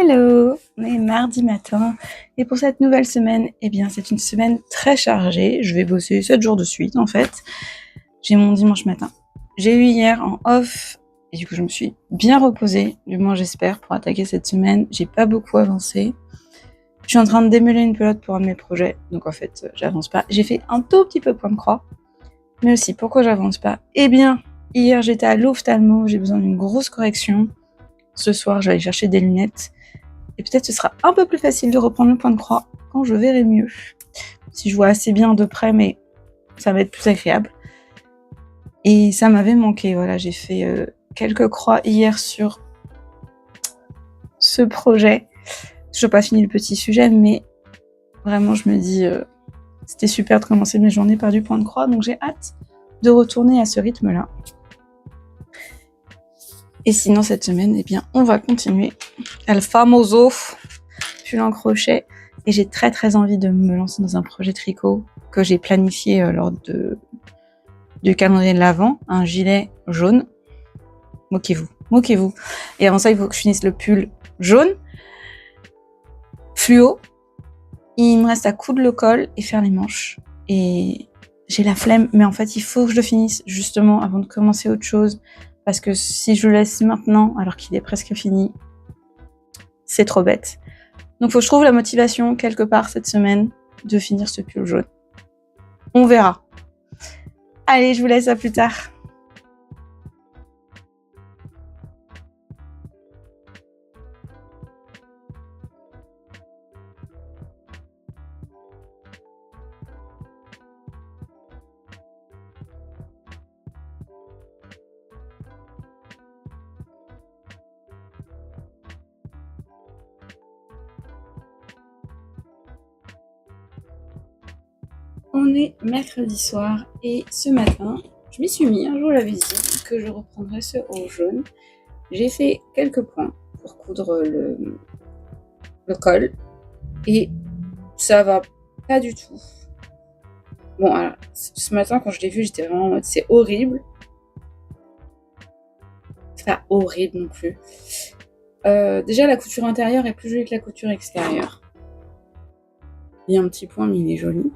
Hello, on est mardi matin et pour cette nouvelle semaine, eh bien c'est une semaine très chargée. Je vais bosser 7 jours de suite en fait. J'ai mon dimanche matin. J'ai eu hier en off et du coup je me suis bien reposée, du moins j'espère, pour attaquer cette semaine. J'ai pas beaucoup avancé. Je suis en train de démêler une pelote pour un de mes projets, donc en fait j'avance pas. J'ai fait un tout petit peu point de croix, mais aussi pourquoi j'avance pas. Eh bien, hier j'étais à l'ophtalmo, j'ai besoin d'une grosse correction. Ce soir je vais aller chercher des lunettes. Et peut-être ce sera un peu plus facile de reprendre le point de croix quand je verrai mieux. Si je vois assez bien de près, mais ça va être plus agréable. Et ça m'avait manqué, voilà, j'ai fait quelques croix hier sur ce projet. Je n'ai pas fini le petit sujet, mais vraiment je me dis, c'était super de commencer mes journées par du point de croix, donc j'ai hâte de retourner à ce rythme-là. Et sinon cette semaine, eh bien, on va continuer. El famoso pull en crochet. Et j'ai très très envie de me lancer dans un projet tricot que j'ai planifié lors du calendrier de l'Avent, un gilet jaune. Moquez-vous, moquez-vous. Et avant ça, il faut que je finisse le pull jaune, fluo. Il me reste à coudre le col et faire les manches. Et j'ai la flemme, mais en fait, il faut que je le finisse justement avant de commencer autre chose. Parce que si je le laisse maintenant, alors qu'il est presque fini, c'est trop bête. Donc faut que je trouve la motivation quelque part cette semaine de finir ce pull jaune. On verra. Allez, je vous laisse à plus tard. On est mercredi soir et ce matin, je m'y suis mis, je vous l'avais dit, que je reprendrais ce haut jaune. J'ai fait quelques points pour coudre le col et ça va pas du tout. Bon, alors, ce matin, quand je l'ai vu, j'étais vraiment en mode c'est horrible. C'est pas horrible non plus. Déjà, la couture intérieure est plus jolie que la couture extérieure. Il y a un petit point, mais il est joli.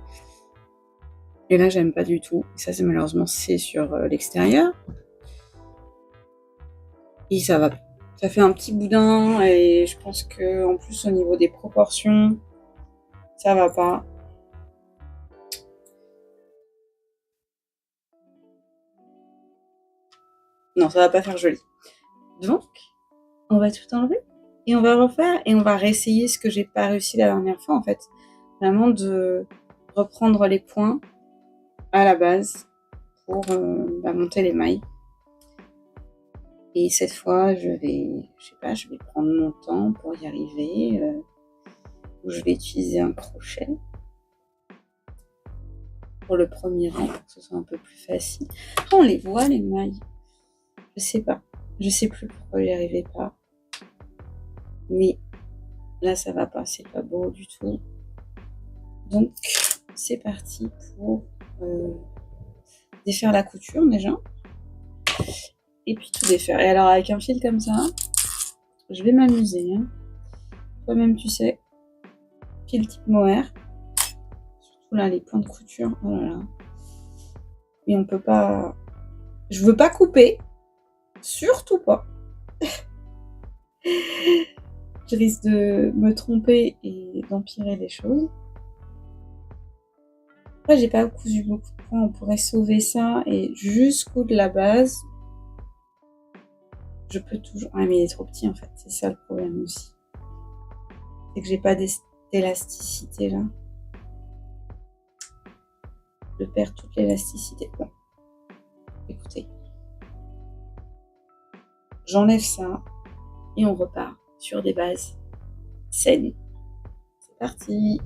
Et là, j'aime pas du tout. Ça, c'est malheureusement, c'est sur l'extérieur. Et ça va. Ça fait un petit boudin et je pense que en plus au niveau des proportions, ça va pas. Non, ça va pas faire joli. Donc, on va tout enlever et on va refaire et on va réessayer ce que j'ai pas réussi la dernière fois en fait. Vraiment de reprendre les points à la base pour monter les mailles. Et cette fois, je vais prendre mon temps pour y arriver. Je vais utiliser un crochet pour le premier rang pour que ce soit un peu plus facile. On les voit les mailles. Je sais pas. Je sais plus pourquoi j'y arrivais pas. Mais là, ça va pas. C'est pas beau du tout. Donc, c'est parti pour défaire la couture déjà. Et puis tout défaire. Et alors, avec un fil comme ça, je vais m'amuser. Hein. Toi-même, tu sais. Fil type mohair. Surtout là, les points de couture. Oh là là. Et on peut pas... Je veux pas couper. Surtout pas. Je risque de me tromper et d'empirer les choses. Après, j'ai pas cousu beaucoup de points. On pourrait sauver ça et jusqu'au de la base. Je peux toujours... Ah, mais il est trop petit en fait. C'est ça le problème aussi. C'est que j'ai pas d'élasticité là. Je perds toute l'élasticité. Bon. Écoutez. J'enlève ça et on repart sur des bases saines. C'est parti.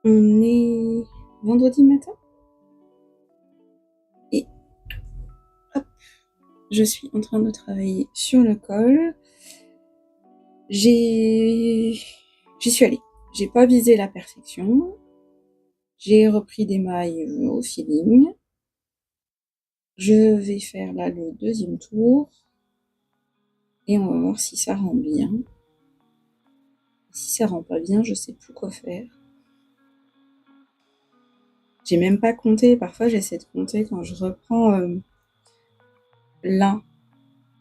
On est vendredi matin et hop, je suis en train de travailler sur le col. J'y suis allée. J'ai pas visé la perfection. J'ai repris des mailles au feeling. Je vais faire là le deuxième tour et on va voir si ça rend bien. Si ça rend pas bien, je sais plus quoi faire. J'ai même pas compté. Parfois, j'essaie de compter quand je reprends là,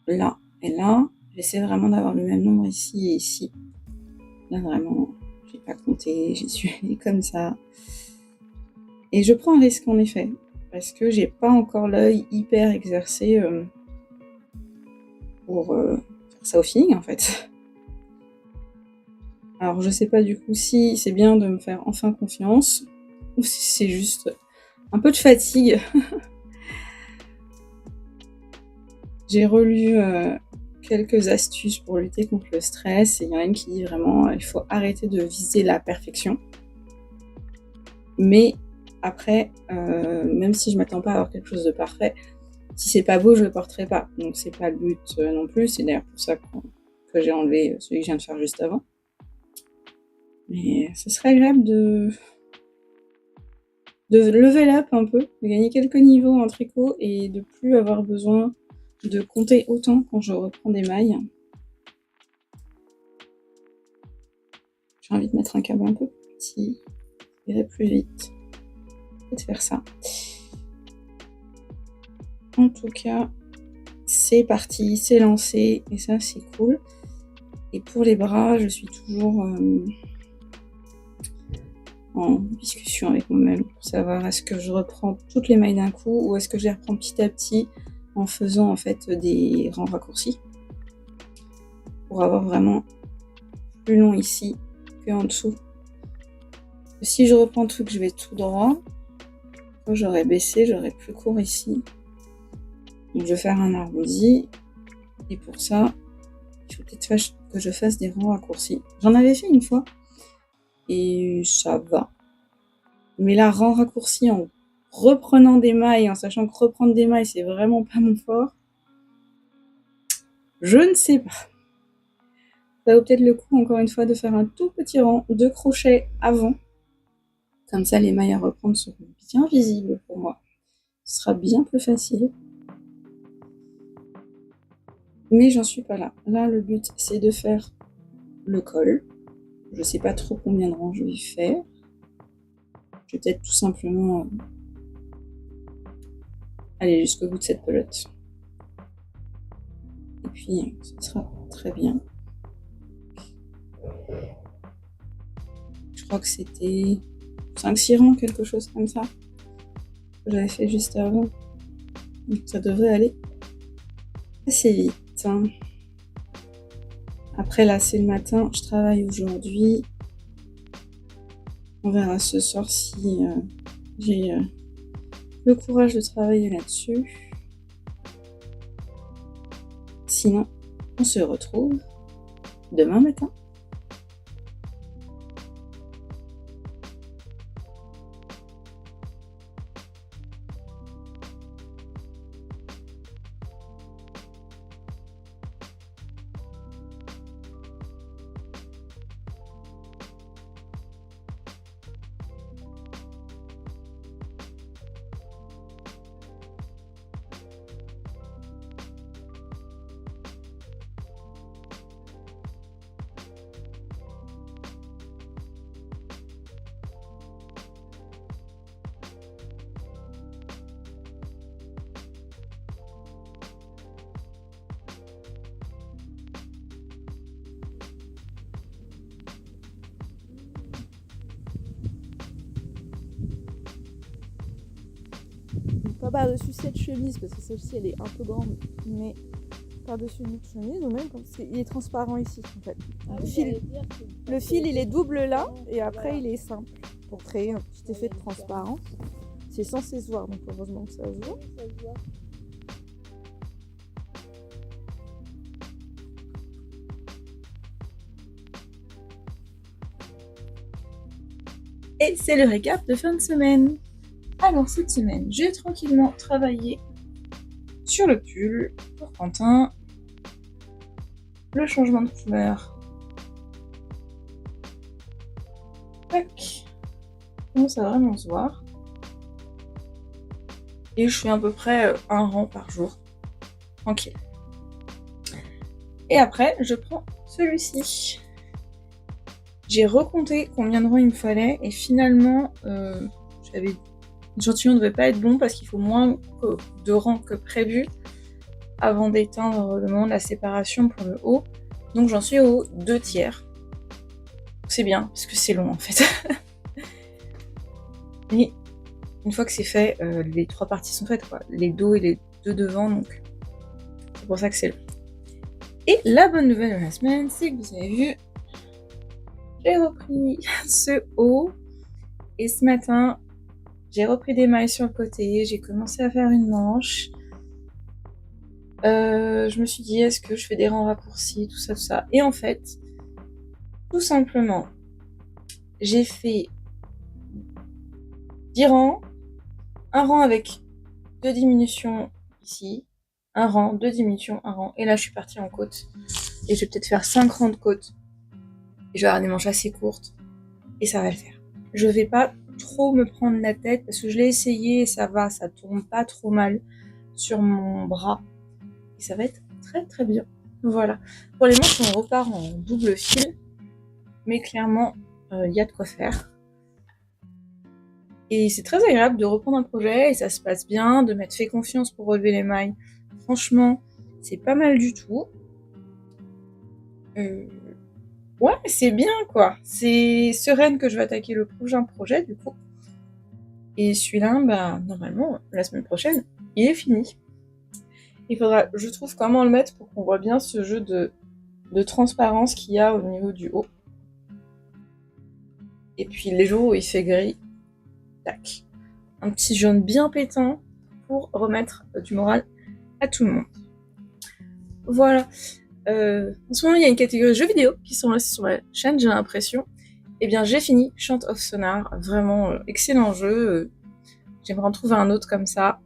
là et là. J'essaie vraiment d'avoir le même nombre ici et ici. Là, vraiment, j'ai pas compté. J'y suis allée comme ça. Et je prends un risque en effet, parce que j'ai pas encore l'œil hyper exercé pour faire ça au feeling en fait. Alors je sais pas du coup si c'est bien de me faire enfin confiance, ou si c'est juste un peu de fatigue. J'ai relu quelques astuces pour lutter contre le stress, et il y en a une qui dit vraiment il faut arrêter de viser la perfection. Mais après, même si je m'attends pas à avoir quelque chose de parfait, si c'est pas beau, je le porterai pas. Donc c'est pas le but non plus. C'est d'ailleurs pour ça que j'ai enlevé celui que je viens de faire juste avant. Mais ce serait agréable de level up un peu, de gagner quelques niveaux en tricot et de plus avoir besoin de compter autant quand je reprends des mailles. J'ai envie de mettre un câble un peu plus petit, ça irait plus vite. Peut-être faire ça. En tout cas, c'est parti, c'est lancé, et ça c'est cool. Et pour les bras, je suis toujours en discussion avec moi-même pour savoir est-ce que je reprends toutes les mailles d'un coup ou est-ce que je les reprends petit à petit en faisant en fait des rangs raccourcis pour avoir vraiment plus long ici que en dessous. Si je reprends tout que je vais tout droit, quand j'aurais baissé, j'aurais plus court ici. Donc je vais faire un arrondi et pour ça, il faut peut-être que je fasse des rangs raccourcis. J'en avais fait une fois et ça va. Mais là, rang raccourci en reprenant des mailles, en sachant que reprendre des mailles, c'est vraiment pas mon fort. Je ne sais pas. Ça vaut peut-être le coup, encore une fois, de faire un tout petit rang de crochets avant. Comme ça, les mailles à reprendre seront bien visibles pour moi. Ce sera bien plus facile. Mais j'en suis pas là. Là, le but, c'est de faire le col. Je sais pas trop combien de rangs je vais faire. Je vais peut-être tout simplement aller jusqu'au bout de cette pelote. Et puis, ce sera très bien. Je crois que c'était 5-6 rangs, quelque chose comme ça, que j'avais fait juste avant. Donc ça devrait aller assez vite. Après là, c'est le matin, je travaille aujourd'hui. On verra ce soir si j'ai le courage de travailler là-dessus. Sinon, on se retrouve demain matin. Pas par-dessus cette chemise, parce que celle-ci elle est un peu grande, mais par-dessus une autre chemise, ou même parce qu'il est transparent ici en fait. Ah Le oui, fil, j'allais dire, c'est le fil il est double là, et après Voilà. il est simple, pour créer un petit effet de transparence. C'est censé se voir, donc heureusement que ça se voit. Oui, ça se voit. Et c'est le récap de fin de semaine. Alors cette semaine, j'ai tranquillement travaillé sur le pull pour Quentin, le changement de couleur. Tac, commence à vraiment se voir. Et je fais à peu près un rang par jour, tranquille. Et après, je prends celui-ci. J'ai recompté combien de rangs il me fallait et finalement, l'échantillon ne devait pas être bon parce qu'il faut moins de rangs que prévu avant d'éteindre le moment de la séparation pour le haut. Donc j'en suis au 2/3. C'est bien, parce que c'est long en fait. Et une fois que c'est fait, les 3 parties sont faites, quoi. Les dos et les 2 devant, donc c'est pour ça que c'est long. Et la bonne nouvelle de la semaine, c'est que vous avez vu, j'ai repris ce haut. Et ce matin, j'ai repris des mailles sur le côté, j'ai commencé à faire une manche. Je me suis dit, est-ce que je fais des rangs raccourcis, tout ça. Et en fait, tout simplement, j'ai fait 10 rangs, un rang avec 2 diminutions ici, un rang, 2 diminutions, un rang. Et là, je suis partie en côte. Et je vais peut-être faire 5 rangs de côte. Et je vais avoir des manches assez courtes. Et ça va le faire. Je vais pas trop me prendre la tête parce que je l'ai essayé et ça va, ça tourne pas trop mal sur mon bras. Et ça va être très très bien. Voilà. Pour les manches, on repart en double fil. Mais clairement, y a de quoi faire. Et c'est très agréable de reprendre un projet et ça se passe bien, de m'être fait confiance pour relever les mailles. Franchement, c'est pas mal du tout. Ouais, c'est bien quoi. C'est sereine que je vais attaquer le prochain projet du coup. Et celui-là, bah, normalement, la semaine prochaine, il est fini. Il faudra, je trouve, comment le mettre pour qu'on voit bien ce jeu de transparence qu'il y a au niveau du haut. Et puis les jours où il fait gris, tac. Un petit jaune bien pétant pour remettre du moral à tout le monde. Voilà. En ce moment, il y a une catégorie jeux vidéo qui sont là sur ma chaîne, j'ai l'impression. Eh bien, j'ai fini Chant of Sonar. Vraiment excellent jeu. J'aimerais en trouver un autre comme ça.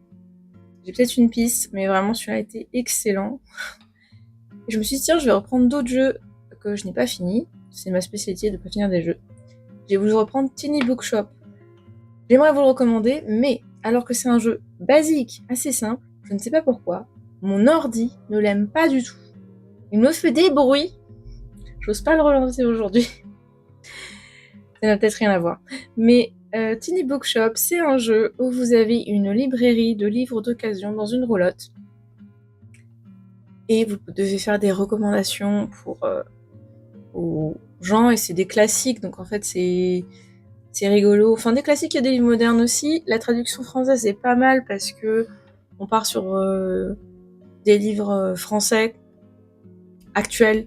J'ai peut-être une piste, mais vraiment celui-là a été excellent. Et je me suis dit, tiens, je vais reprendre d'autres jeux que je n'ai pas fini. C'est ma spécialité de pas finir des jeux. J'ai voulu reprendre Tiny Bookshop. J'aimerais vous le recommander, mais alors que c'est un jeu basique, assez simple, je ne sais pas pourquoi, mon ordi ne l'aime pas du tout. Il me fait des bruits. J'ose pas le relancer aujourd'hui. Ça n'a peut-être rien à voir. Mais Tiny Bookshop, c'est un jeu où vous avez une librairie de livres d'occasion dans une roulotte. Et vous devez faire des recommandations aux gens, et c'est des classiques, donc en fait c'est rigolo. Enfin, des classiques, il y a des livres modernes aussi. La traduction française est pas mal parce que on part sur des livres français actuels,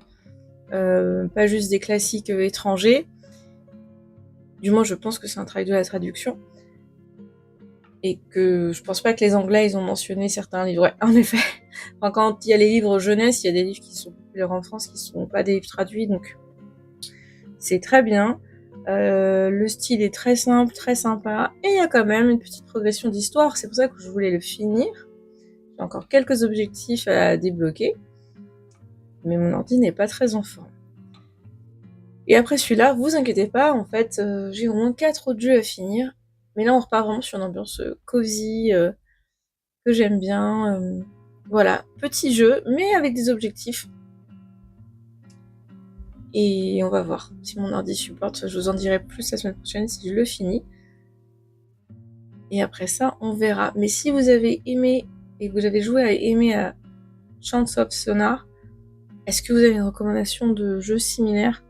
pas juste des classiques étrangers. Du moins, je pense que c'est un travail de la traduction. Et que je pense pas que les Anglais, ils ont mentionné certains livres. Ouais, en effet. Enfin, quand il y a les livres jeunesse, il y a des livres qui sont populaires en France qui sont pas des livres traduits, donc c'est très bien. Le style est très simple, très sympa, et il y a quand même une petite progression d'histoire, c'est pour ça que je voulais le finir. J'ai encore quelques objectifs à débloquer, mais mon ordi n'est pas très en forme. Et après celui-là, vous inquiétez pas, en fait, j'ai au moins 4 autres jeux à finir, mais là on repart vraiment sur une ambiance cosy, que j'aime bien. Voilà, petit jeu, mais avec des objectifs. Et on va voir si mon ordi supporte. Je vous en dirai plus la semaine prochaine si je le finis. Et après ça, on verra. Mais si vous avez aimé et que vous avez joué à aimer à Chants of Sonar, est-ce que vous avez une recommandation de jeux similaires?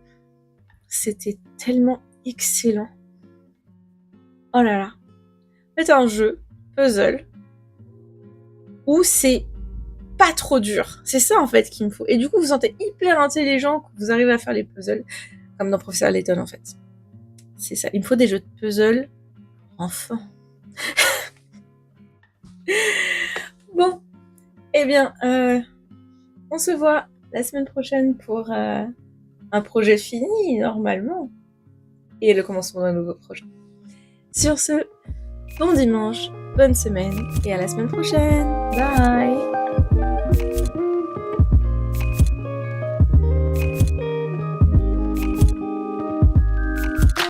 C'était tellement excellent. Oh là là. C'est un jeu puzzle où c'est pas trop dur. C'est ça en fait qu'il me faut. Et du coup, vous vous sentez hyper intelligent quand vous arrivez à faire les puzzles, comme dans Professeur Layton en fait. C'est ça. Il me faut des jeux de puzzle enfants. Bon, eh bien, on se voit la semaine prochaine pour un projet fini normalement et le commencement d'un nouveau projet. Sur ce, bon dimanche, bonne semaine et à la semaine prochaine. Bye!